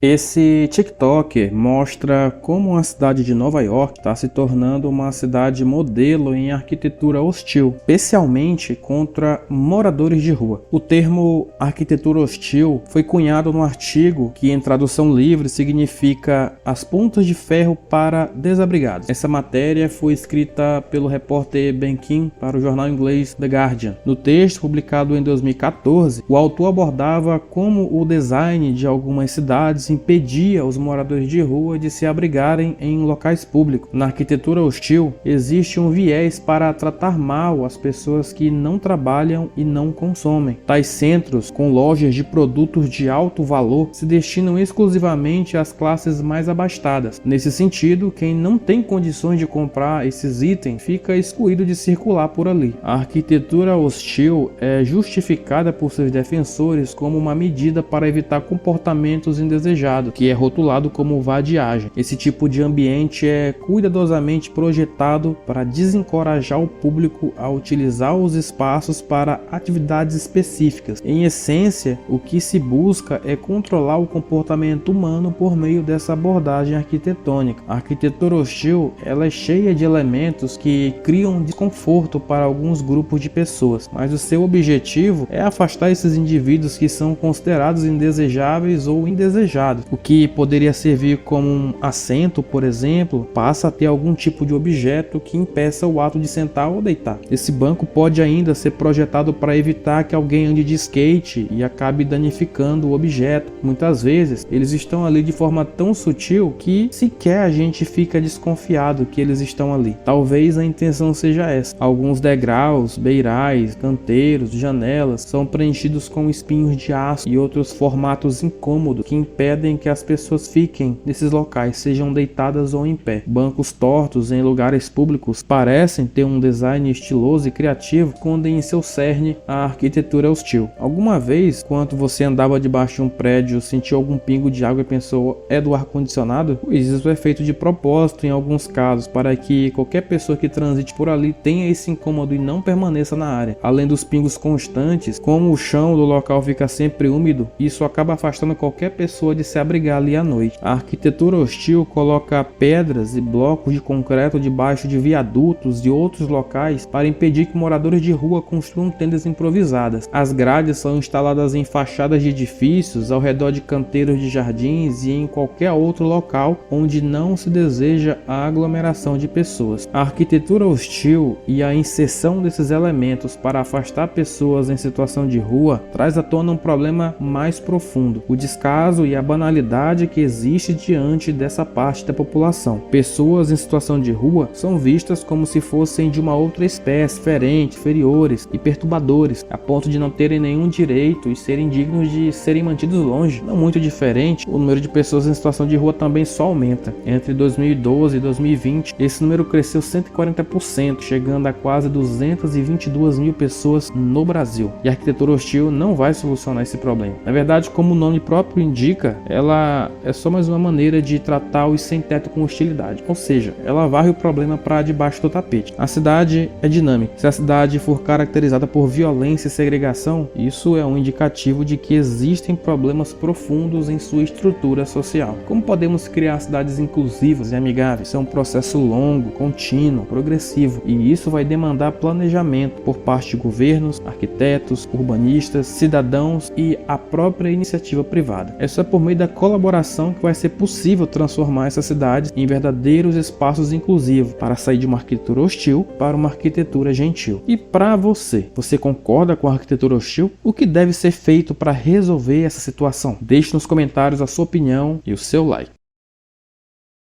Esse TikToker mostra como a cidade de Nova York está se tornando uma cidade modelo em arquitetura hostil, especialmente contra moradores de rua. O termo arquitetura hostil foi cunhado num artigo que, em tradução livre, significa as pontas de ferro para desabrigados. Essa matéria foi escrita pelo repórter Ben King para o jornal inglês The Guardian. No texto, publicado em 2014, o autor abordava como o design de algumas cidades impedia os moradores de rua de se abrigarem em locais públicos. Na arquitetura hostil, existe um viés para tratar mal as pessoas que não trabalham e não consomem. Tais centros, com lojas de produtos de alto valor, se destinam exclusivamente às classes mais abastadas. Nesse sentido, quem não tem condições de comprar esses itens fica excluído de circular por ali. A arquitetura hostil é justificada por seus defensores como uma medida para evitar comportamentos indesejados, que é rotulado como vadiagem. Esse tipo de ambiente é cuidadosamente projetado para desencorajar o público a utilizar os espaços para atividades específicas. Em essência, o que se busca é controlar o comportamento humano por meio dessa abordagem arquitetônica. A arquitetura hostil, ela é cheia de elementos que criam desconforto para alguns grupos de pessoas, mas o seu objetivo é afastar esses indivíduos que são considerados indesejáveis ou indesejados. O que poderia servir como um assento, por exemplo, passa a ter algum tipo de objeto que impeça o ato de sentar ou deitar. Esse banco pode ainda ser projetado para evitar que alguém ande de skate e acabe danificando o objeto. Muitas vezes, eles estão ali de forma tão sutil que sequer a gente fica desconfiado que eles estão ali. Talvez a intenção seja essa. Alguns degraus, beirais, canteiros, janelas são preenchidos com espinhos de aço e outros formatos incômodos que impedem que as pessoas fiquem nesses locais, sejam deitadas ou em pé. Bancos tortos em lugares públicos parecem ter um design estiloso e criativo, escondem em seu cerne a arquitetura hostil. Alguma vez, quando você andava debaixo de um prédio, sentiu algum pingo de água e pensou, é do ar-condicionado? Pois isso é feito de propósito em alguns casos, para que qualquer pessoa que transite por ali tenha esse incômodo e não permaneça na área. Além dos pingos constantes, como o chão do local fica sempre úmido, isso acaba afastando qualquer pessoa de se abrigar ali à noite. A arquitetura hostil coloca pedras e blocos de concreto debaixo de viadutos e outros locais para impedir que moradores de rua construam tendas improvisadas. As grades são instaladas em fachadas de edifícios, ao redor de canteiros de jardins e em qualquer outro local onde não se deseja a aglomeração de pessoas. A arquitetura hostil e a inserção desses elementos para afastar pessoas em situação de rua traz à tona um problema mais profundo: o descaso e a banalidade que existe diante dessa parte da população. Pessoas em situação de rua são vistas como se fossem de uma outra espécie, diferente, inferiores e perturbadores, a ponto de não terem nenhum direito e serem dignos de serem mantidos longe. Não muito diferente, o número de pessoas em situação de rua também só aumenta. Entre 2012 e 2020, esse número cresceu 140%, chegando a quase 222 mil pessoas no Brasil. E a arquitetura hostil não vai solucionar esse problema. Na verdade, como o nome próprio indica, ela é só mais uma maneira de tratar os sem-teto com hostilidade, ou seja, ela varre o problema para debaixo do tapete. A cidade é dinâmica. Se a cidade for caracterizada por violência e segregação, isso é um indicativo de que existem problemas profundos em sua estrutura social. Como podemos criar cidades inclusivas e amigáveis? Isso é um processo longo, contínuo, progressivo, e isso vai demandar planejamento por parte de governos, arquitetos, urbanistas, cidadãos e a própria iniciativa privada. É só por meio da colaboração que vai ser possível transformar essas cidades em verdadeiros espaços inclusivos, para sair de uma arquitetura hostil para uma arquitetura gentil. E para você concorda com a arquitetura hostil? O que deve ser feito para resolver essa situação? Deixe nos comentários a sua opinião e o seu like.